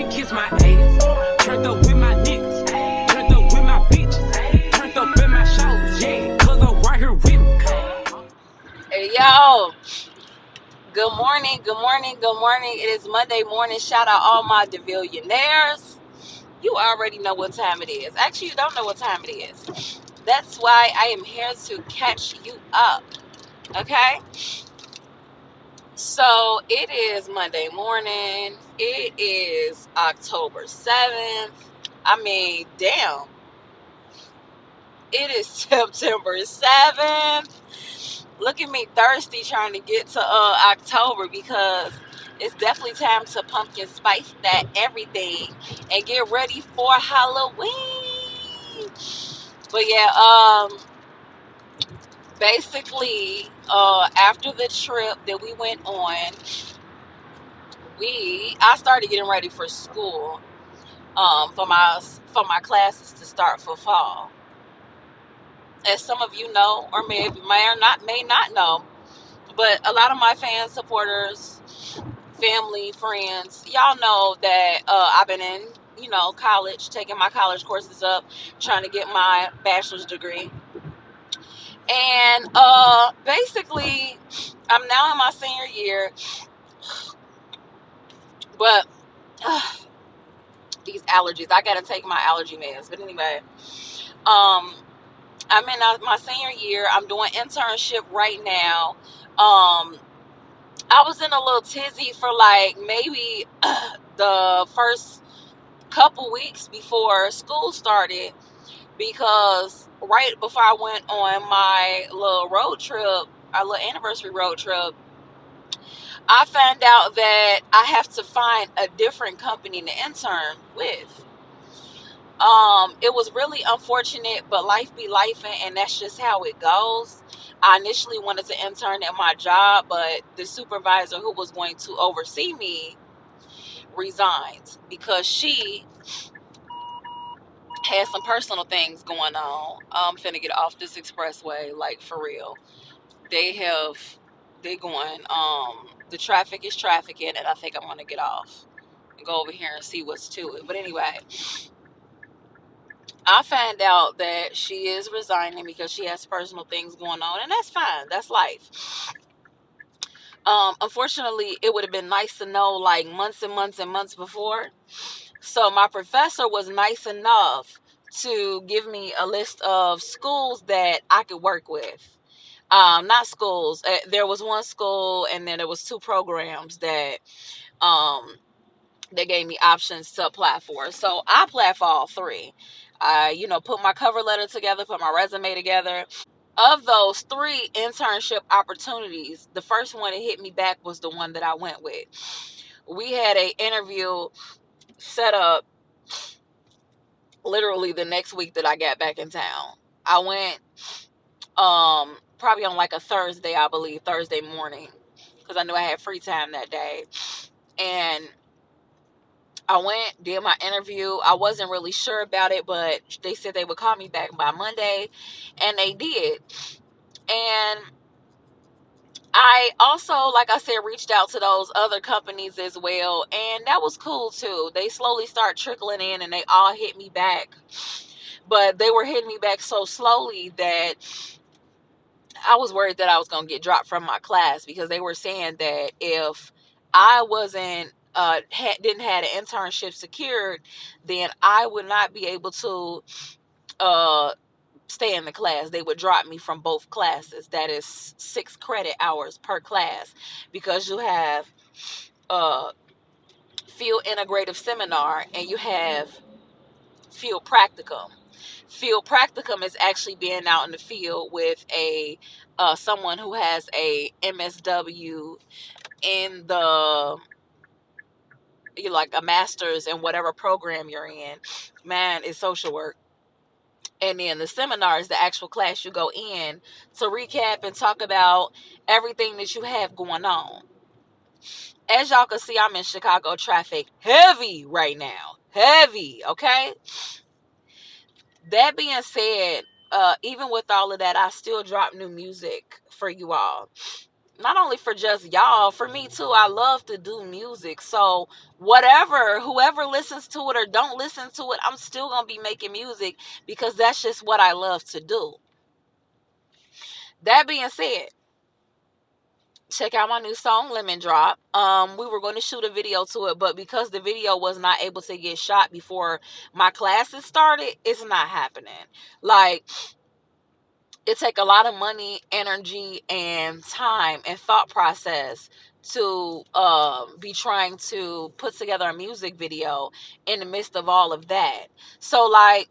to kiss my ass. Turned up with my niggas. Turned up with my bitches. Turned up in my shows. Yeah, cause I'm right here with me. Hey, yo. Good morning, good morning, good morning. It is Monday morning. Shout out all my DeVillionaires. You already know what time it is. Actually, you don't know what time it is. That's why I am here to catch you up. Okay? So it is Monday morning. It is October 7th. I mean, damn. It is September 7th. Look at me thirsty trying to get to October because it's definitely time to pumpkin spice that everything and get ready for Halloween. But yeah, basically, after the trip that we went on, I started getting ready for school, for my classes to start for fall. As some of you know, or may not know, but a lot of my fans, supporters, family, friends, y'all know that I've been in, college, taking my college courses up, trying to get my bachelor's degree. And basically, I'm now in my senior year, but these allergies, I got to take my allergy meds. But anyway, I'm in my senior year. I'm doing internship right now. I was in a little tizzy for like maybe the first couple weeks before school started, because right before I went on my little road trip, our little anniversary road trip, I found out that I have to find a different company to intern with. It was really unfortunate, but life be life, and that's just how it goes. I initially wanted to intern at my job, but the supervisor who was going to oversee me resigned because she had some personal things going on. I'm finna get off this expressway, like for real. They going, the traffic is trafficking, and I think I'm gonna get off and go over here and see what's to it. But anyway, I found out that she is resigning because she has personal things going on, and that's fine. That's life. Unfortunately, it would have been nice to know like months and months and months before. So my professor was nice enough to give me a list of schools that I could work with. Not schools. There was one school, and then there was two programs that um they gave me options to apply for. So I applied for all three. I, put my cover letter together, put my resume together. Of those three internship opportunities, the first one that hit me back was the one that I went with. We had a interview set up literally the next week that I got back in town. I went probably on like a Thursday, I believe, Thursday morning, because I knew I had free time that day. And I went, did my interview. I wasn't really sure about it, but they said they would call me back by Monday, and they did. And I also, like I said, reached out to those other companies as well, and that was cool too. They slowly start trickling in, and they all hit me back. But they were hitting me back so slowly that I was worried that I was going to get dropped from my class, because they were saying that if I wasn't didn't have an internship secured, then I would not be able to uh stay in the class. They would drop me from both classes. That is 6 credit hours per class, because you have uh field integrative seminar and you have field practicum. Field practicum is actually being out in the field with a someone who has a MSW in the, you like a master's in whatever program you're in. Man, it's social work. And then the seminar is the actual class you go in to recap and talk about everything that you have going on. As y'all can see, I'm in Chicago traffic heavy right now. Heavy, okay? That being said, even with all of that, I still drop new music for you all. not only for just y'all, for me too. I love to do music. So whatever, whoever listens to it or don't listen to it, I'm still gonna be making music because that's just what I love to do. That being said, check out my new song Lemon Drop. We were going to shoot a video to it, but because the video was not able to get shot before my classes started, it's not happening. Like, it take a lot of money, energy, and time and thought process to be trying to put together a music video in the midst of all of that. So like,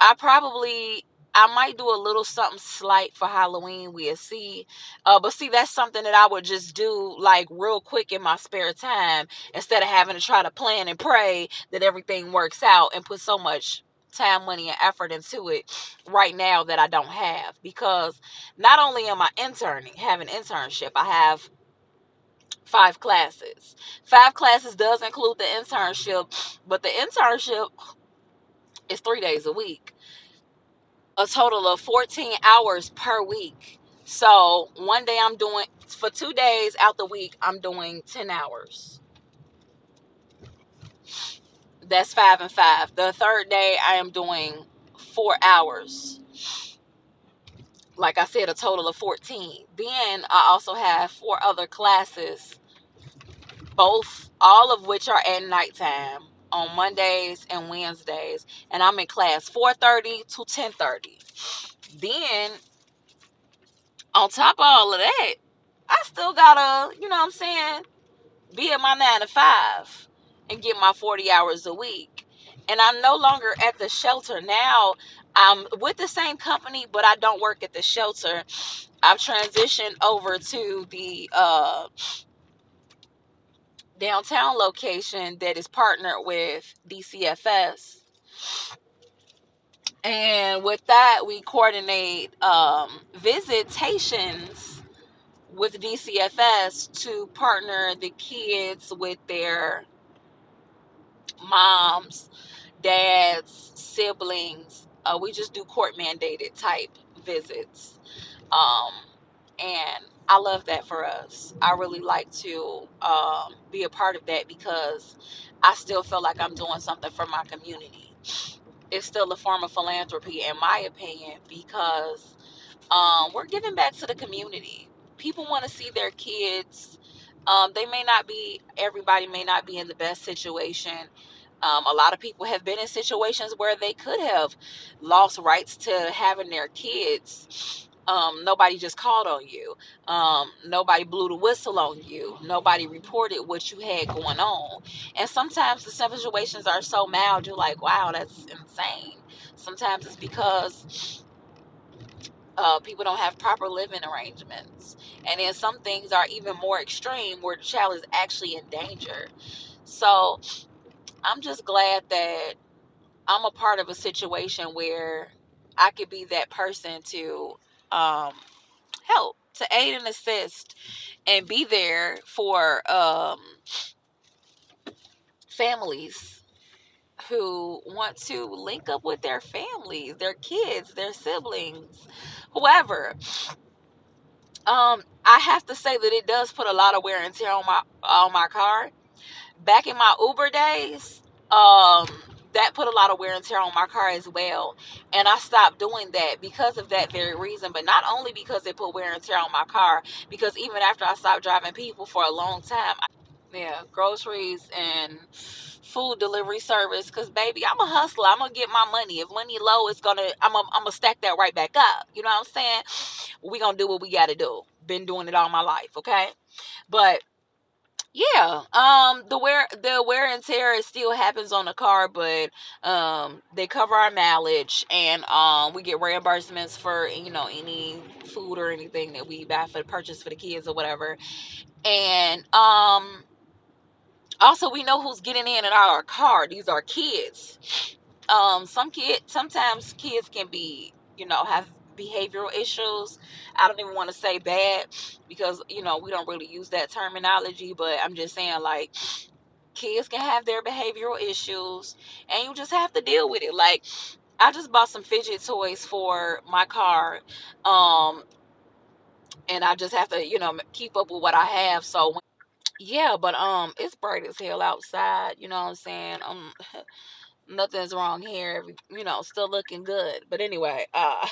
I probably, I might do a little something slight for Halloween. We'll see. But see, that's something that I would just do like real quick in my spare time instead of having to try to plan and pray that everything works out and put so much time, money, and effort into it right now that I don't have. Because not only am I interning, have an internship, I have 5 classes. 5 classes does include the internship, but the internship is 3 days a week, a total of 14 hours per week. So one day I'm doing, for 2 days out the week, I'm doing 10 hours. That's 5 and 5. The third day I am doing 4 hours. Like I said, a total of 14. Then I also have 4 other classes, all of which are at nighttime on Mondays and Wednesdays. And I'm in class 4:30 to 10:30. Then on top of all of that, I still gotta, you know what I'm saying, be at my 9 to 5 and get my 40 hours a week. And I'm no longer at the shelter now. I'm with the same company, but I don't work at the shelter. I've transitioned over to the downtown location that is partnered with DCFS. And with that, we coordinate visitations with DCFS to partner the kids with their moms, dads, siblings. We just do court mandated type visits. Um, and I love that for us. I really like to be a part of that because I still feel like I'm doing something for my community. It's still a form of philanthropy, in my opinion, because we're giving back to the community. People want to see their kids. They may not be, everybody may not be in the best situation. A lot of people have been in situations where they could have lost rights to having their kids. Nobody just called on you. Nobody blew the whistle on you. Nobody reported what you had going on. And sometimes the situations are so mild, you're like, wow, that's insane. Sometimes it's because people don't have proper living arrangements. And then some things are even more extreme where the child is actually in danger. So I'm just glad that I'm a part of a situation where I could be that person to um, help, to aid and assist, and be there for families who want to link up with their families, their kids, their siblings, whoever. I have to say that it does put a lot of wear and tear on my car. Back in my Uber days, that put a lot of wear and tear on my car as well. And I stopped doing that because of that very reason. But not only because it put wear and tear on my car, because even after I stopped driving people for a long time, yeah, groceries and food delivery service. Because baby, I'm a hustler. I'm gonna get my money. If money low, I'm gonna stack that right back up. You know what I'm saying? We gonna do what we gotta do. Been doing it all my life, okay? But yeah, the wear and tear, it still happens on the car, but they cover our mileage, and we get reimbursements for, any food or anything that we buy for the purchase for the kids or whatever. And also, we know who's getting in and out of our car. These are kids. Sometimes kids can be, have behavioral issues. I don't even want to say bad because, we don't really use that terminology, but I'm just saying, like, kids can have their behavioral issues and you just have to deal with it. Like, I just bought some fidget toys for my car. Um, and I just have to, keep up with what I have. So yeah, but it's bright as hell outside. You know what I'm saying? Nothing's wrong here. Still looking good. But anyway, yeah.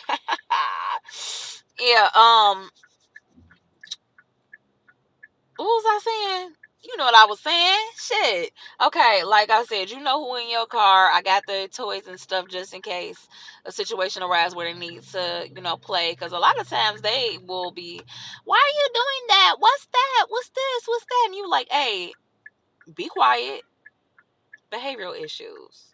What was I saying? You know what I was saying? Shit. Okay, like I said, you know who in your car. I got the toys and stuff just in case a situation arises where they need to, play. Because a lot of times they will be, why are you doing that? What's that? What's this? What's that? And you like, hey, be quiet. Behavioral issues.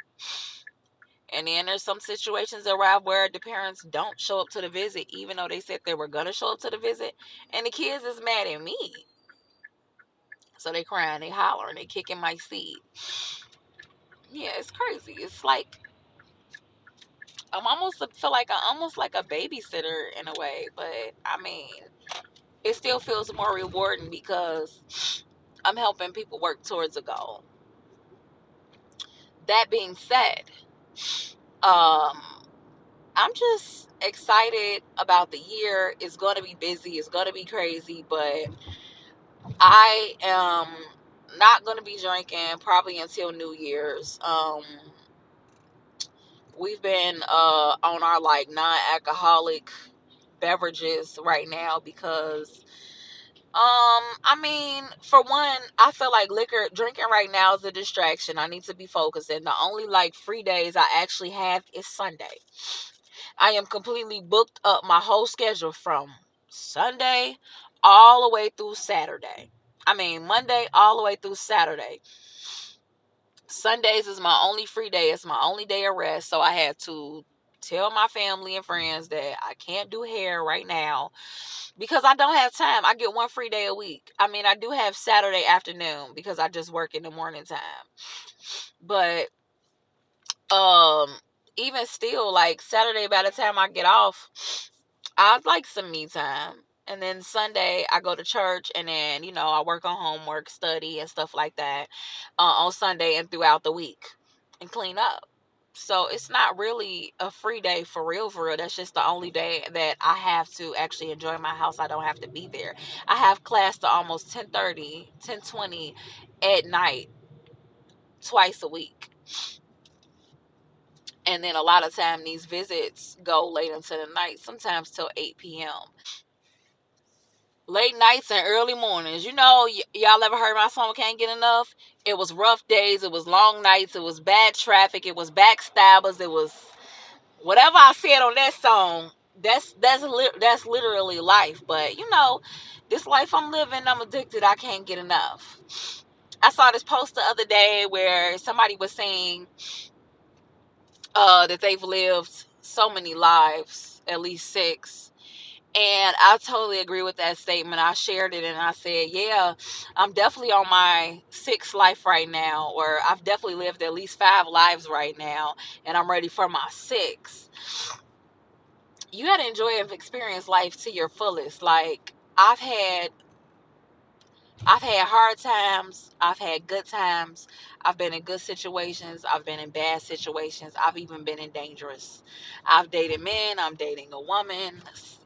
And then there's some situations around where the parents don't show up to the visit, even though they said they were going to show up to the visit. And the kids is mad at me. So they crying, they hollering, they kicking my seat. Yeah, it's crazy. It's like feel like I'm almost like a babysitter in a way, but I mean, it still feels more rewarding because I'm helping people work towards a goal. That being said, um, I'm just excited about the year. It's going to be busy. It's going to be crazy, but I am not going to be drinking probably until New Year's. We've been on our like non-alcoholic beverages right now because I mean, for one, I feel like liquor drinking right now is a distraction. I need to be focused, and the only like free days I actually have is Sunday. I am completely booked up my whole schedule from Sunday all the way through Saturday. I mean, Monday all the way through Saturday. Sundays is my only free day. It's my only day of rest. So I had to tell my family and friends that I can't do hair right now because I don't have time. I get one free day a week. I mean, I do have Saturday afternoon because I just work in the morning time. But um even still, like Saturday, by the time I get off, I'd like some me time. And then Sunday, I go to church, and then, I work on homework, study, and stuff like that on Sunday and throughout the week and clean up. So it's not really a free day for real, for real. That's just the only day that I have to actually enjoy my house. I don't have to be there. I have class to almost 10:30, 10:20 at night, twice a week. And then a lot of time these visits go late into the night, sometimes till 8 p.m. Late nights and early mornings. Y'all ever heard my song Can't Get Enough? It was rough days. It was long nights. It was bad traffic. It was backstabbers. It was whatever I said on that song. That's literally life. But this life I'm living, I'm addicted. I can't get enough. I saw this post the other day where somebody was saying that they've lived so many lives, at least 6. And I totally agree with that statement. I shared it and I said, yeah, I'm definitely on my 6th life right now, or I've definitely lived at least 5 lives right now, and I'm ready for my 6th. You got to enjoy and experience life to your fullest. Like, I've had hard times. I've had good times. I've been in good situations. I've been in bad situations. I've even been in dangerous. I've dated men. I'm dating a woman.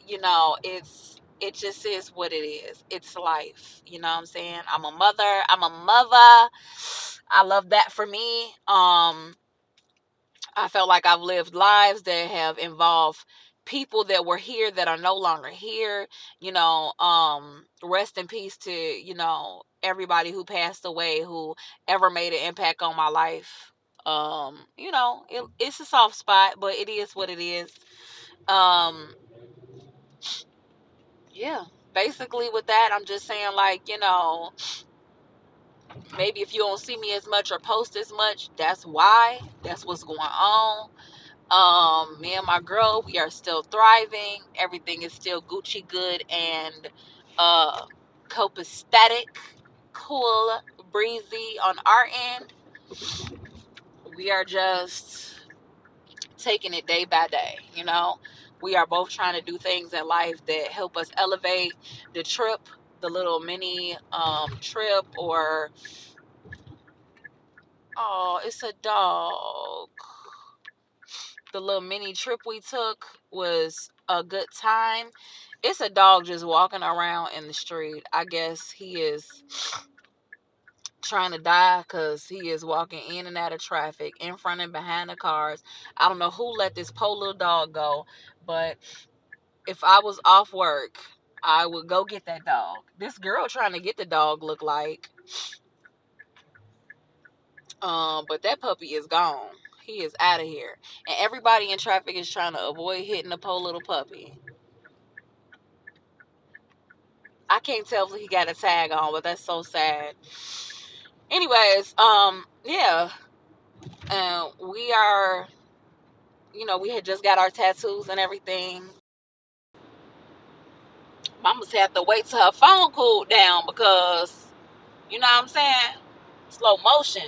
It just is what it is. It's life. You know what I'm saying? I'm a mother. I love that for me. I felt like I've lived lives that have involved people that were here that are no longer here. Rest in peace to, everybody who passed away, who ever made an impact on my life. It's a soft spot, but it is what it is. Um, yeah. Basically with that, I'm just saying, like, maybe if you don't see me as much or post as much, that's why. That's what's going on. Me and my girl, we are still thriving. Everything is still Gucci good and copacetic, cool, breezy on our end. We are just taking it day by day. We are both trying to do things in life that help us elevate the trip, the little mini trip, or oh, it's a dog. The little mini trip we took was a good time. It's a dog just walking around in the street. I guess he is trying to die because he is walking in and out of traffic, in front and behind the cars. I don't know who let this poor little dog go, but if I was off work, I would go get that dog. This girl trying to get the dog look like, but that puppy is gone. He is out of here, and everybody in traffic is trying to avoid hitting the poor little puppy. I can't tell if he got a tag on, but that's so sad. Anyways, yeah, we are, we had just got our tattoos and everything. Mama's had to wait till her phone cooled down because, you know what I'm saying? Slow motion.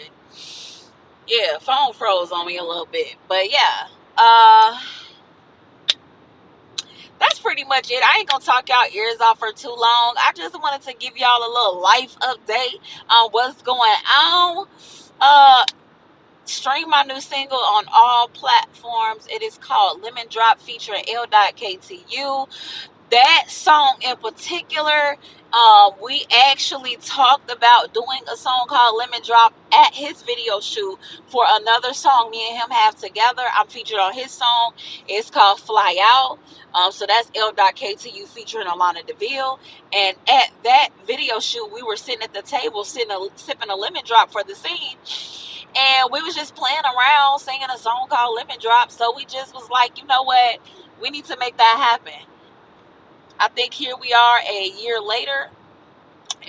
Yeah, phone froze on me a little bit. But yeah, that's pretty much it. I ain't gonna talk y'all ears off for too long. I just wanted to give y'all a little life update on what's going on. Stream my new single on all platforms. It is called Lemon Drop featuring L.KTU. That song in particular, we actually talked about doing a song called Lemon Drop at his video shoot for another song me and him have together. I'm featured on his song. It's called Fly Out. So that's L.KTU featuring Alonna DeVille. And at that video shoot, we were sitting at the table, sipping a lemon drop for the scene. And we was just playing around, singing a song called Lemon Drop. So we just was like, you know what? We need to make that happen. I think here we are a year later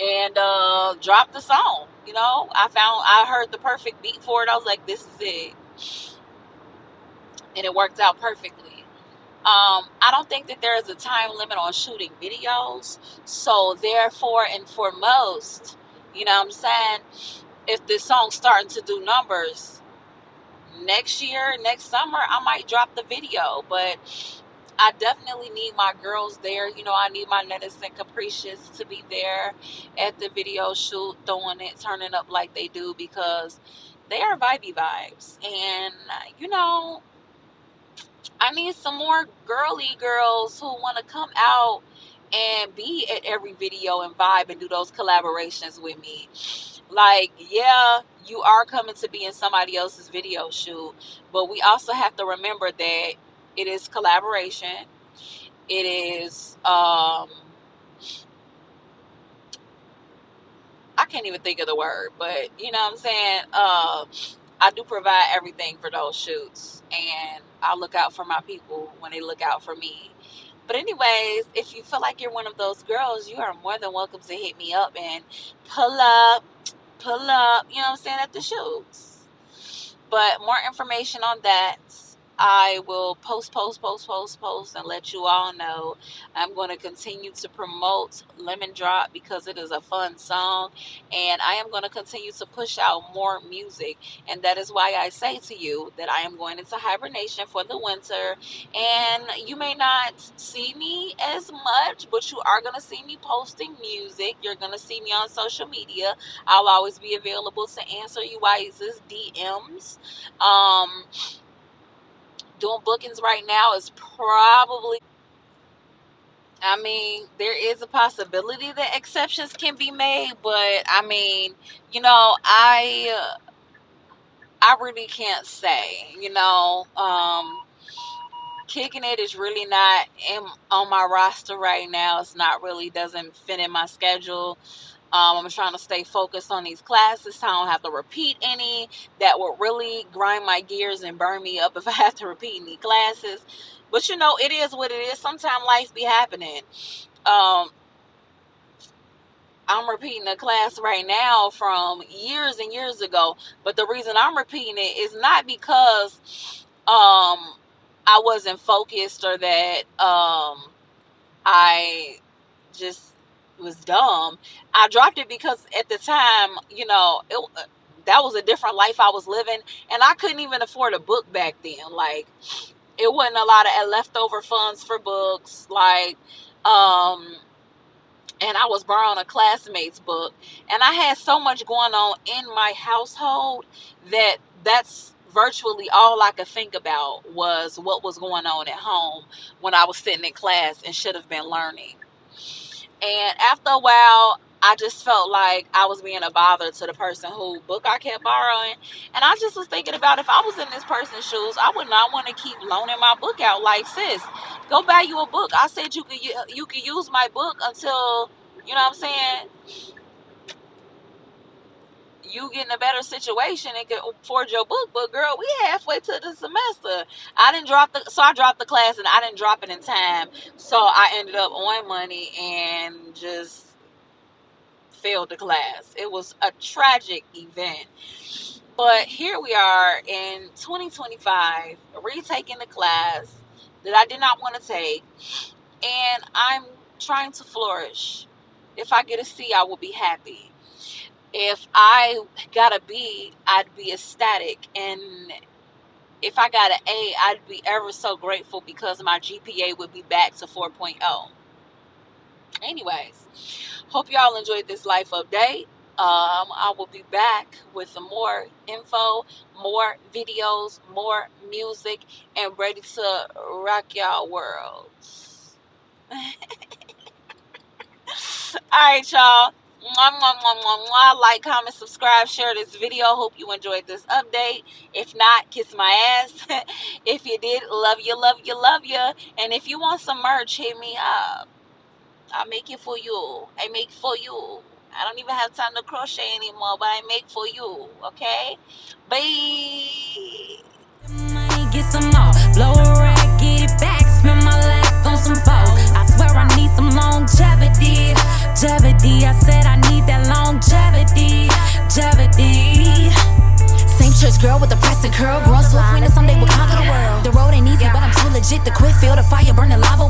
and dropped the song. I heard the perfect beat for it. I was like, this is it. And it worked out perfectly. I don't think that there is a time limit on shooting videos. So therefore and foremost, you know what I'm saying? If this song's starting to do numbers next year, next summer, I might drop the video. But I definitely need my girls there. I need my Nettis and Capricious to be there at the video shoot, throwing it, turning up like they do, because they are vibey vibes. And, I need some more girly girls who want to come out and be at every video and vibe and do those collaborations with me. Like, yeah, you are coming to be in somebody else's video shoot, but we also have to remember that it is collaboration. It is, I can't even think of the word, but you know what I'm saying? I do provide everything for those shoots, and I look out for my people when they look out for me. But anyways, if you feel like you're one of those girls, you are more than welcome to hit me up and pull up, you know what I'm saying, at the shoots. But more information on that, I will post, and let you all know. I'm going to continue to promote Lemon Drop because it is a fun song, and I am going to continue to push out more music. And that is why I say to you that I am going into hibernation for the winter, and you may not see me as much, but you are going to see me posting music. You're going to see me on social media. I'll always be available to answer you guys' DMs. Doing bookings right now is probably, I mean, there is a possibility that exceptions can be made, but I mean, I really can't say, kicking it is really not on my roster right now. It's not really, doesn't fit in my schedule. I'm trying to stay focused on these classes so I don't have to repeat any. That would really grind my gears and burn me up if I have to repeat any classes. But it is what it is. Sometimes life be happening. I'm repeating a class right now from years and years ago. But the reason I'm repeating it is not because I wasn't focused or that I just was dumb. I dropped it because at the time, that was a different life I was living, and I couldn't even afford a book back then. Like, it wasn't a lot of leftover funds for books. Like, and I was borrowing a classmate's book, and I had so much going on in my household that's virtually all I could think about was what was going on at home when I was sitting in class and should have been learning. And after a while, I just felt like I was being a bother to the person who book I kept borrowing. And I just was thinking about, if I was in this person's shoes, I would not want to keep loaning my book out. Like, sis, go buy you a book. I said you could use my book until, you know what I'm saying, you get in a better situation and can afford your book. But girl, we halfway to the semester. I dropped the class and I didn't drop it in time. So I ended up owing money and just failed the class. It was a tragic event. But here we are in 2025, retaking the class that I did not want to take, and I'm trying to flourish. If I get a C, I will be happy. If I got a B, I'd be ecstatic. And if I got an A, I'd be ever so grateful because my GPA would be back to 4.0. Anyways, hope y'all enjoyed this life update. I will be back with some more info, more videos, more music, and ready to rock y'all worlds. Alright, y'all. Mwah, mwah, mwah, mwah, mwah. Like, comment, subscribe, share this video. Hope you enjoyed this update. If not, kiss my ass. If you did, love you, love you, love you. And if you want some merch, hit me up. I'll make it for you. I make for you. I don't even have time to crochet anymore, but I make for you. Okay? Bye. Money, get some more. Blow a rag, get it back. Spend my life on some foes. I swear I need some longevity. I said I need that longevity. Same church girl with the press and curl. Growing swift, when someday we'll conquer the world. The road ain't easy, but I'm too legit to quit. Feel the fire burning lava.